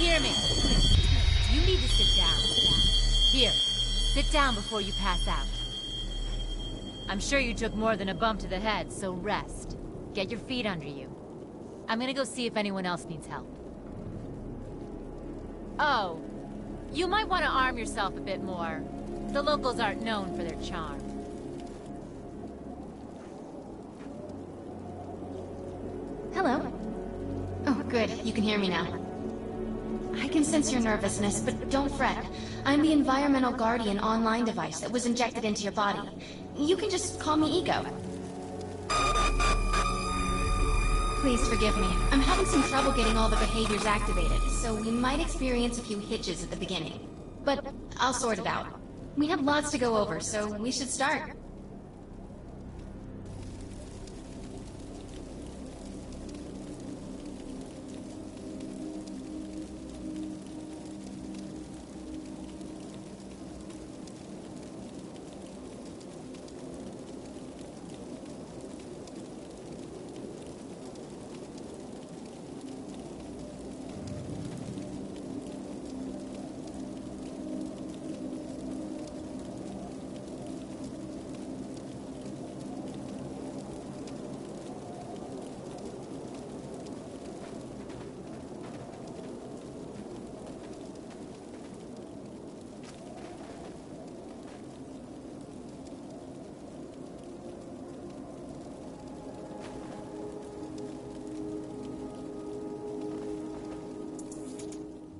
hear me? You need to sit down. Here, sit down before you pass out. I'm sure you took more than a bump to the head, so rest. Get your feet under you. I'm gonna go see if anyone else needs help. Oh, you might want to arm yourself a bit more. The locals aren't known for their charm. Hello. Oh, good. You can hear me now. I can sense your nervousness, but don't fret. I'm the Environmental Guardian online device that was injected into your body. You can just call me Ego. Please forgive me. I'm having some trouble getting all the behaviors activated, so we might experience a few hitches at the beginning. But I'll sort it out. We have lots to go over, so we should start.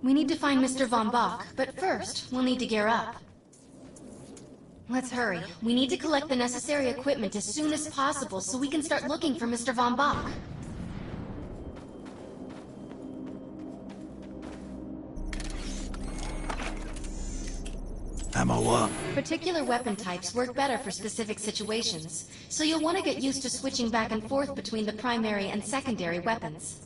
We need to find Mr. Von Bach, but first, we'll need to gear up. Let's hurry. We need to collect the necessary equipment as soon as possible so we can start looking for Mr. Von Bach. Ammo up. Particular weapon types work better for specific situations, so you'll want to get used to switching back and forth between the primary and secondary weapons.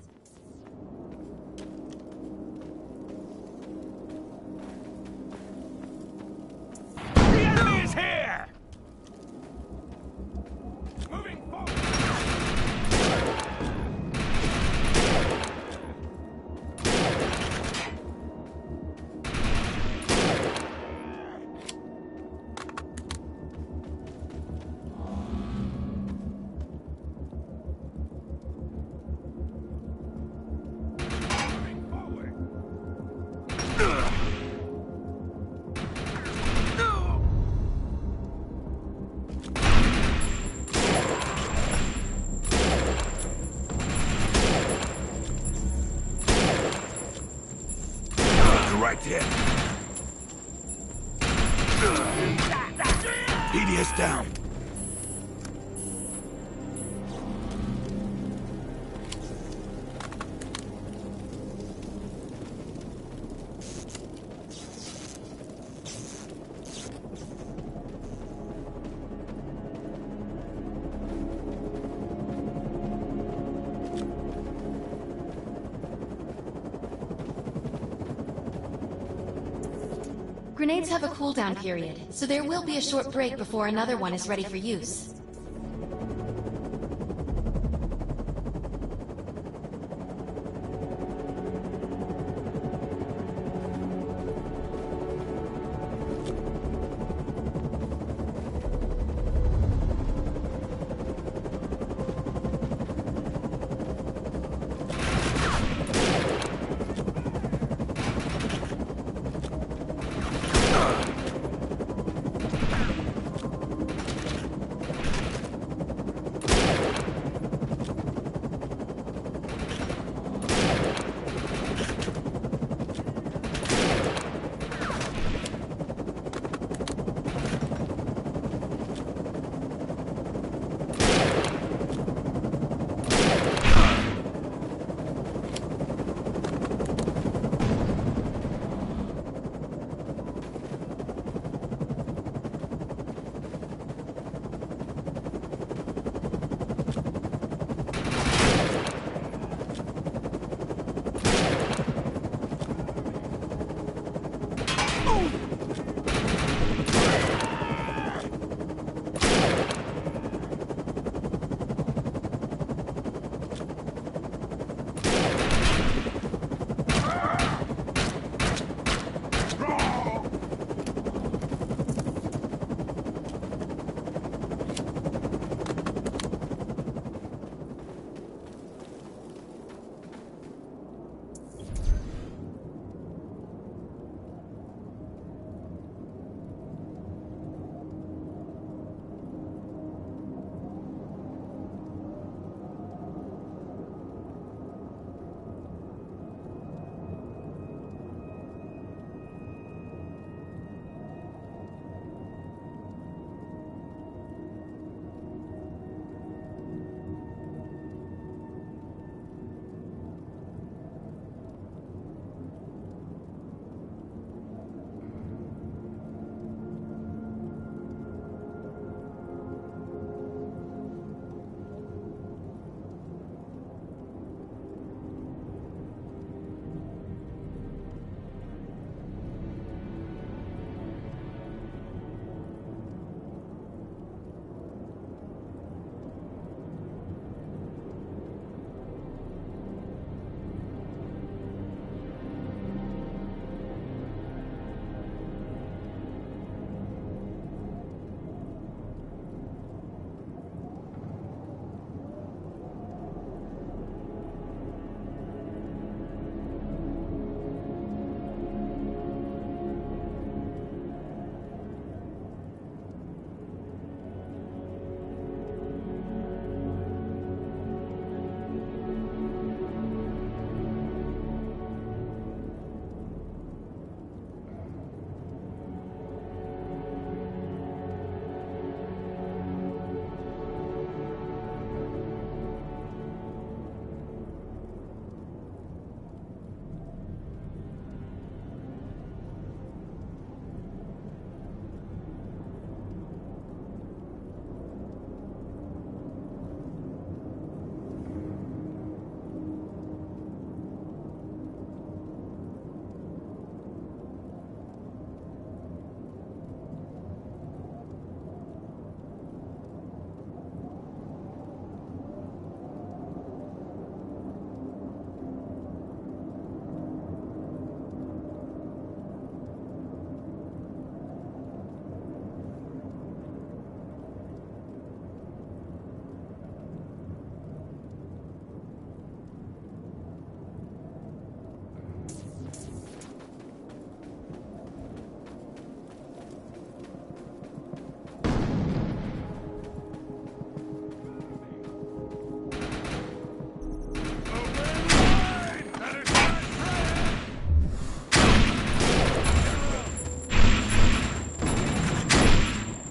Right there. PDS down. Grenades have a cooldown period, so there will be a short break before another one is ready for use.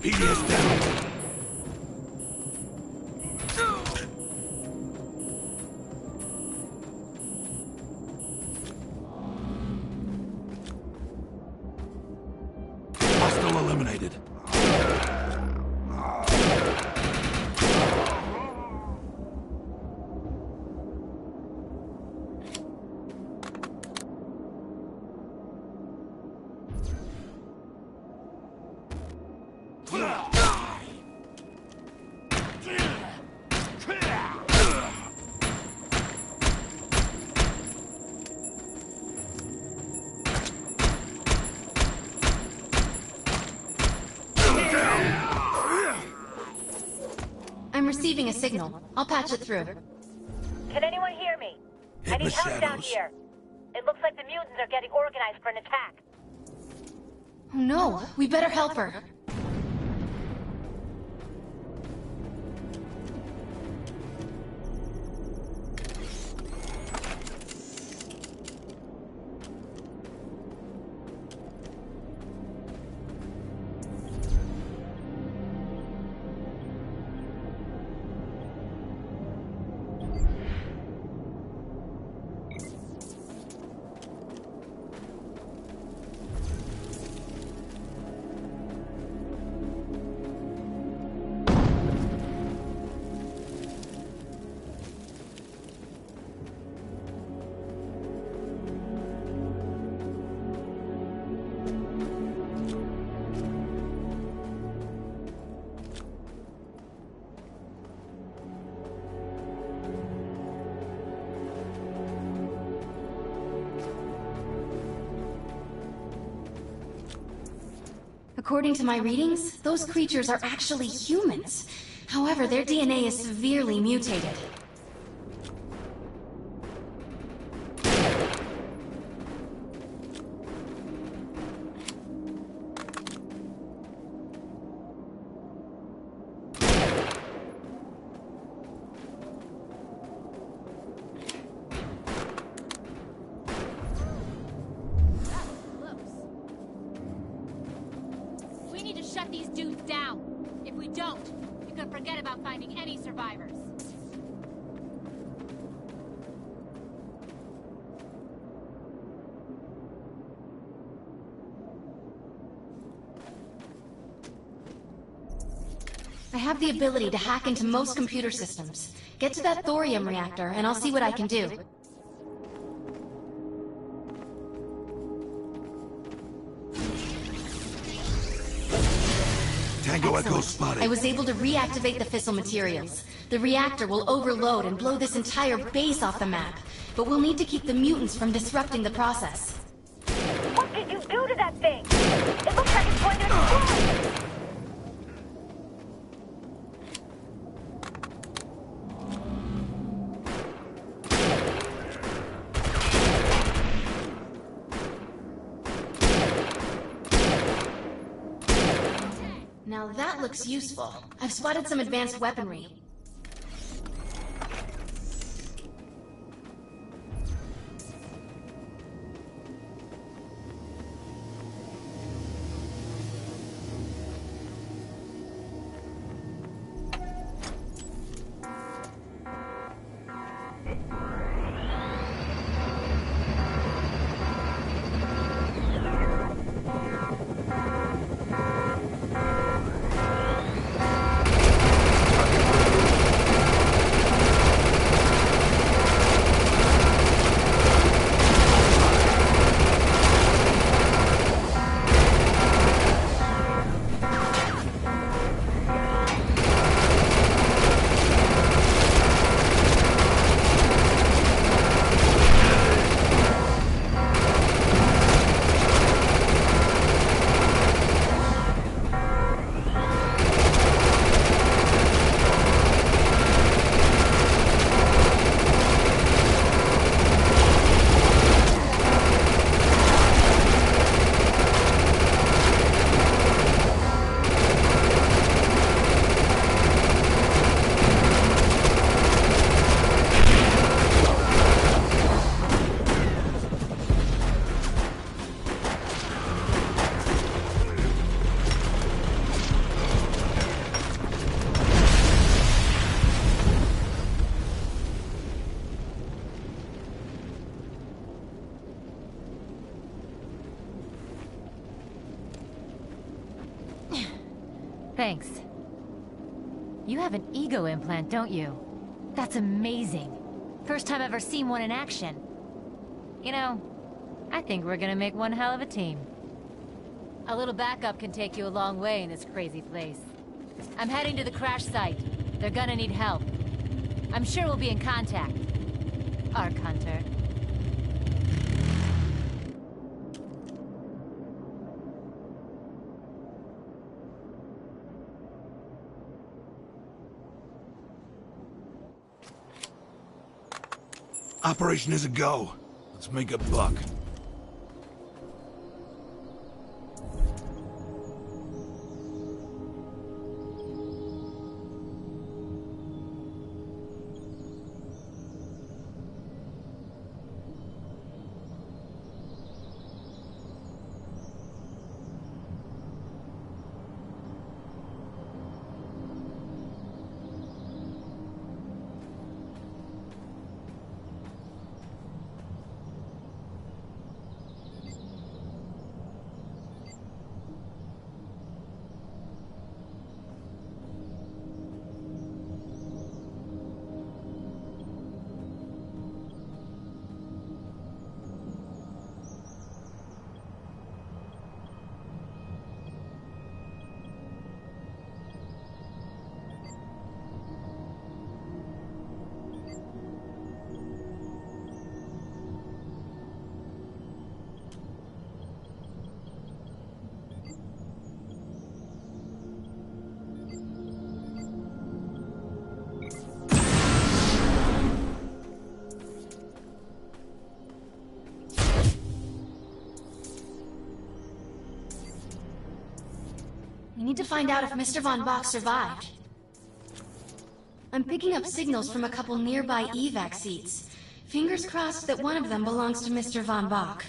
PD is down. Hostile eliminated. I'm receiving a signal. I'll patch it through. Can anyone hear me? Hit I the need help down shadows. here. It looks like the mutants are getting organized for an attack. Oh no, we better help her. According to my readings, those creatures are actually humans. However, their DNA is severely mutated. We need to shut these dudes down. If we don't, you can forget about finding any survivors. I have the ability to hack into most computer systems. Get to that thorium reactor, and I'll see what I can do. Tango Echo Excellent. spotted. I was able to reactivate the fissile materials. The reactor will overload and blow this entire base off the map, but we'll need to keep the mutants from disrupting the process. What did you do to that thing? It looks like it's going to explode! Now that looks useful. I've spotted some advanced weaponry. Thanks. You have an ego implant, don't you? That's amazing. First time I've ever seen one in action. You know, I think we're gonna make one hell of a team. A little backup can take you a long way in this crazy place. I'm heading to the crash site. They're gonna need help. I'm sure we'll be in contact. Arc Hunter. Operation is a go. Let's make a buck. We need to find out if Mr. Von Bach survived. I'm picking up signals from a couple nearby evac seats. Fingers crossed that one of them belongs to Mr. Von Bach.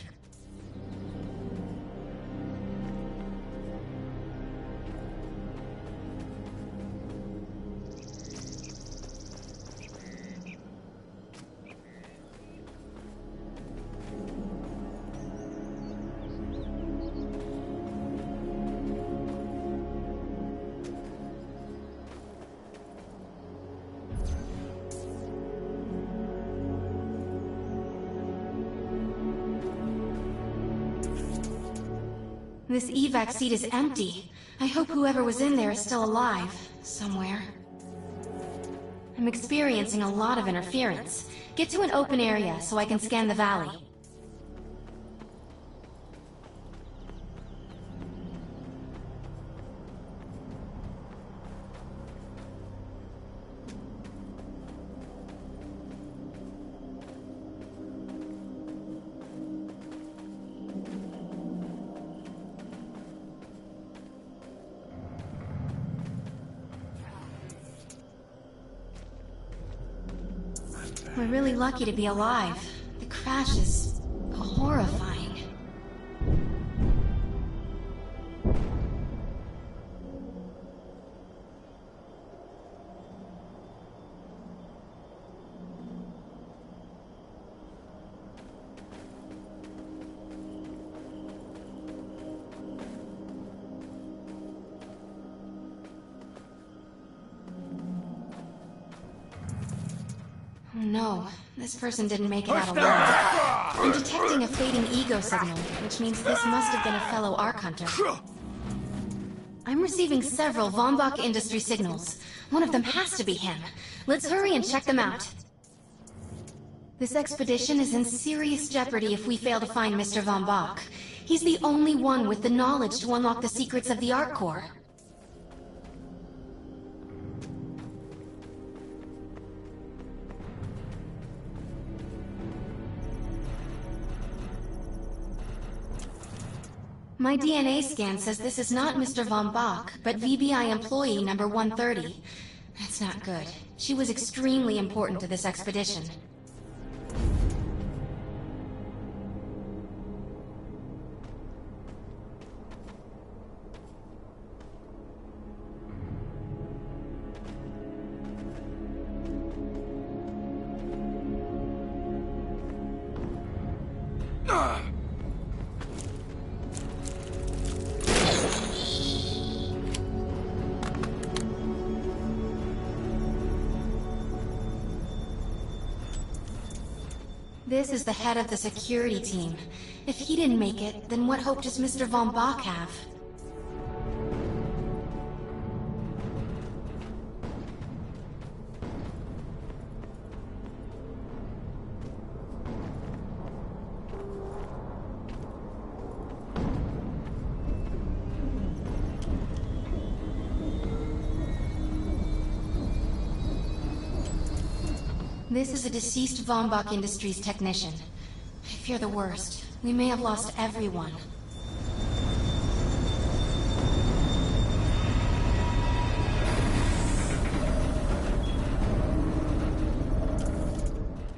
This evac seat is empty. I hope whoever was in there is still alive, somewhere. I'm experiencing a lot of interference. Get to an open area so I can scan the valley. We're really lucky to be alive. The crash is horrifying. Oh no, this person didn't make it out alive. I'm detecting a fading ego signal, which means this must have been a fellow Arc Hunter. I'm receiving several Von Bach Industry signals. One of them has to be him. Let's hurry and check them out. This expedition is in serious jeopardy if we fail to find Mr. Von Bach. He's the only one with the knowledge to unlock the secrets of the Arc Core. My DNA scan says this is not Mr. Von Bach, but VBI employee number 130. That's not good. She was extremely important to this expedition. This is the head of the security team. If he didn't make it, then what hope does Mr. Von Bach have? This is a deceased Von Bach Industries technician. I fear the worst. We may have lost everyone.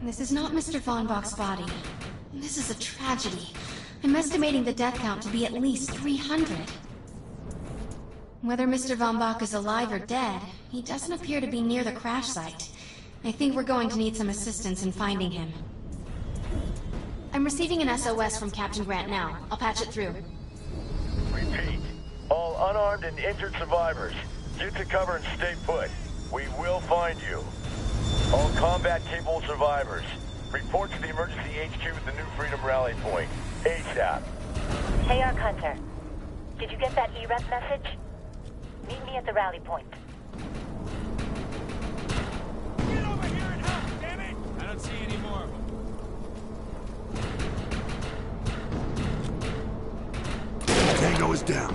This is not Mr. Von Bach's body. This is a tragedy. I'm estimating the death count to be at least 300. Whether Mr. Von Bach is alive or dead, he doesn't appear to be near the crash site. I think we're going to need some assistance in finding him. I'm receiving an SOS from Captain Grant now. I'll patch it through. Repeat. All unarmed and injured survivors, get to cover and stay put. We will find you. All combat-capable survivors, report to the emergency HQ at the New Freedom Rally Point. ASAP. Hey, Arc Hunter. Did you get that E-Rep message? Meet me at the rally point. Get over here and help, damn it! I don't see any more of them. Tango is down.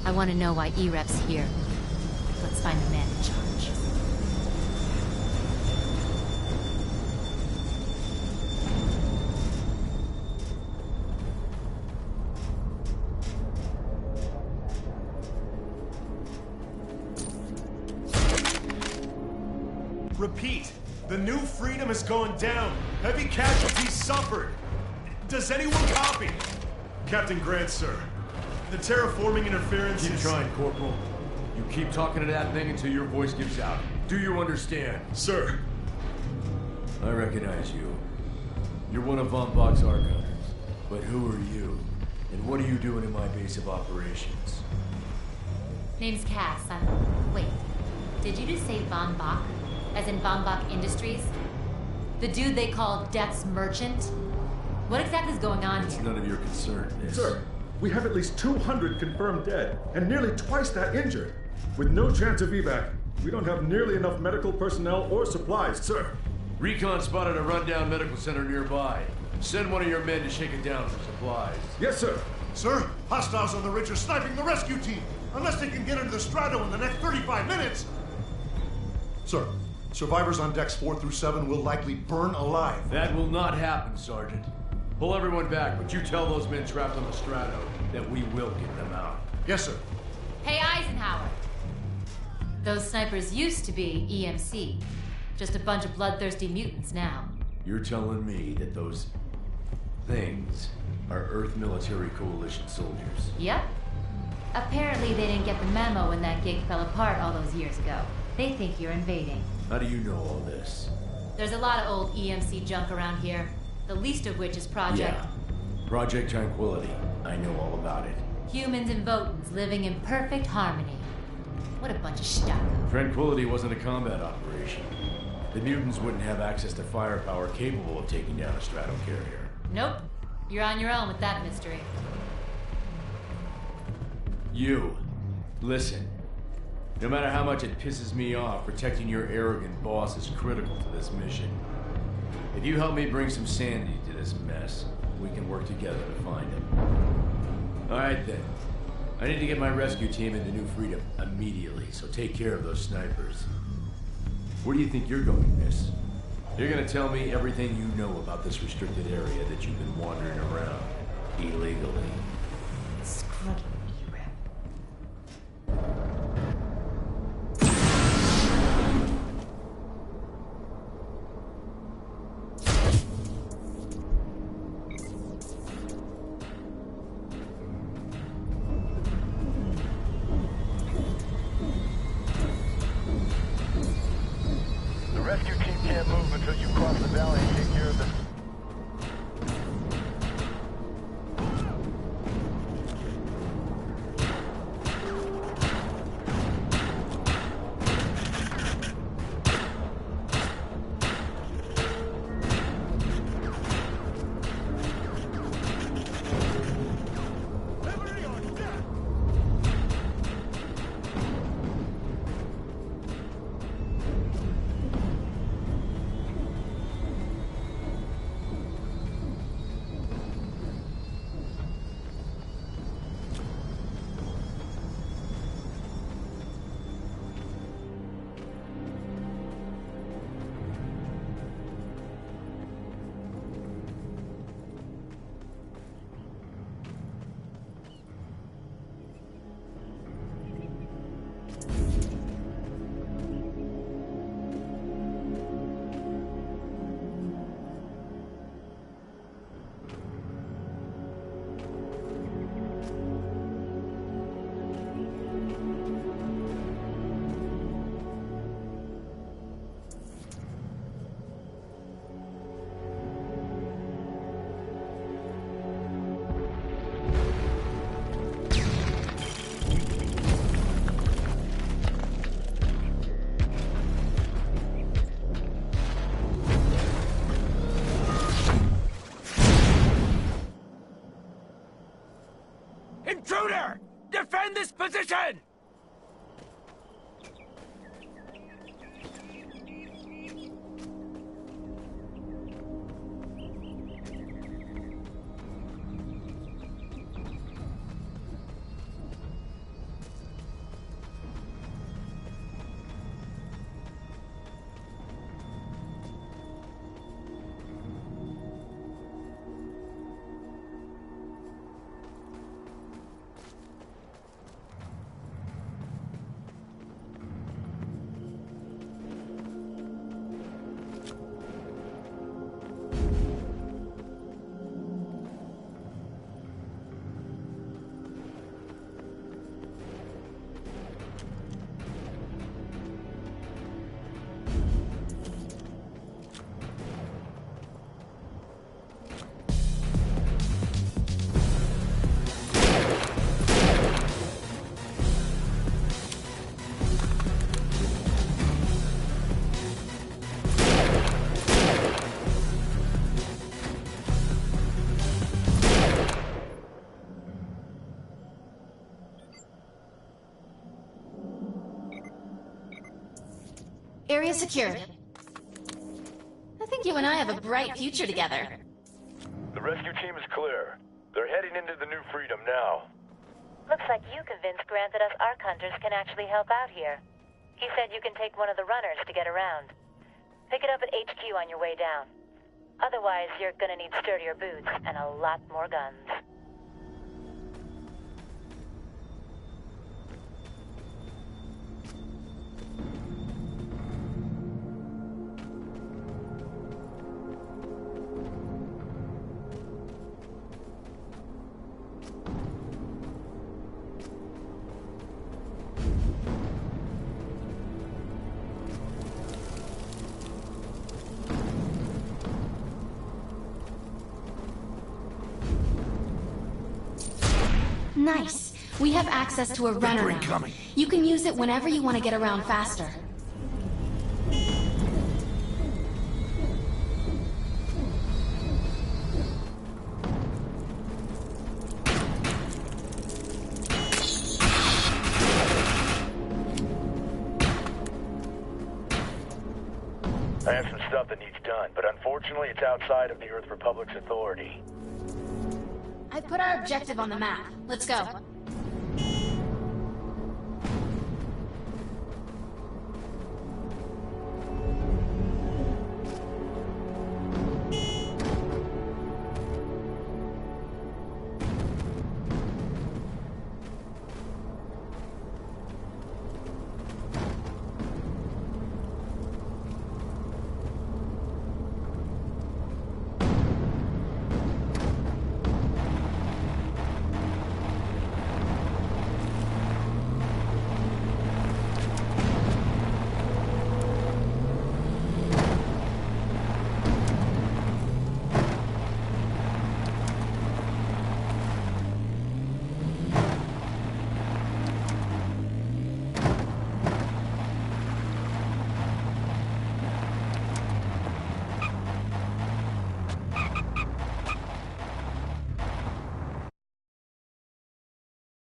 I want to know why E-Rep's here. Let's find the man in charge. Repeat. The New Freedom is going down. Heavy casualties suffered. Does anyone copy? Captain Grant, sir. The terraforming interference Keep is... trying, Corporal. You keep talking to that thing until your voice gives out. Do you understand? Sir. I recognize you. You're one of Von Bach's arc hunters. But who are you? And what are you doing in my base of operations? Name's Cass. Wait. Did you just say Von Bach? As in Von Bach Industries? The dude they call Death's Merchant? What exactly is going on It's here? none of your concern, miss. Sir, we have at least 200 confirmed dead, and nearly twice that injured. With no chance of evac, we don't have nearly enough medical personnel or supplies, sir. Recon spotted a rundown medical center nearby. Send one of your men to shake it down for supplies. Yes, sir. Sir, hostiles on the ridge are sniping the rescue team. Unless they can get into the Strato in the next 35 minutes. Sir, survivors on decks 4 through 7 will likely burn alive. That will not happen, Sergeant. Pull everyone back, but you tell those men trapped on the Strato that we will get them out. Yes, sir. Hey, Eisenhower! Those snipers used to be EMC. Just a bunch of bloodthirsty mutants now. You're telling me that those things are Earth Military Coalition soldiers? Yep. Apparently they didn't get the memo when that gig fell apart all those years ago. They think you're invading. How do you know all this? There's a lot of old EMC junk around here. The least of which is Project... Yeah. Project Tranquility. I know all about it. Humans and Votans living in perfect harmony. What a bunch of stuff. Tranquility wasn't a combat operation. The mutants wouldn't have access to firepower capable of taking down a stratocarrier. Nope. You're on your own with that mystery. You. Listen. No matter how much it pisses me off, protecting your arrogant boss is critical to this mission. If you help me bring some sanity to this mess, we can work together to find him. All right then. I need to get my rescue team into New Freedom immediately, so take care of those snipers. Where do you think you're going, miss? You're gonna tell me everything you know about this restricted area that you've been wandering around illegally. Screw it. The rescue team can't move until you cross the valley and take care of the... Intruder! Defend this position! Area secured. I think you and I have a bright future together. The rescue team is clear. They're heading into the New Freedom now. Looks like you convinced Grant that us Ark Hunters can actually help out here. He said you can take one of the runners to get around. Pick it up at HQ on your way down. Otherwise, you're gonna need sturdier boots and a lot more guns. Nice. We have access to a runner now. Incoming. You can use it whenever you want to get around faster. I have some stuff that needs done, but unfortunately it's outside of the Earth Republic's authority. I put our objective on the map. Let's go.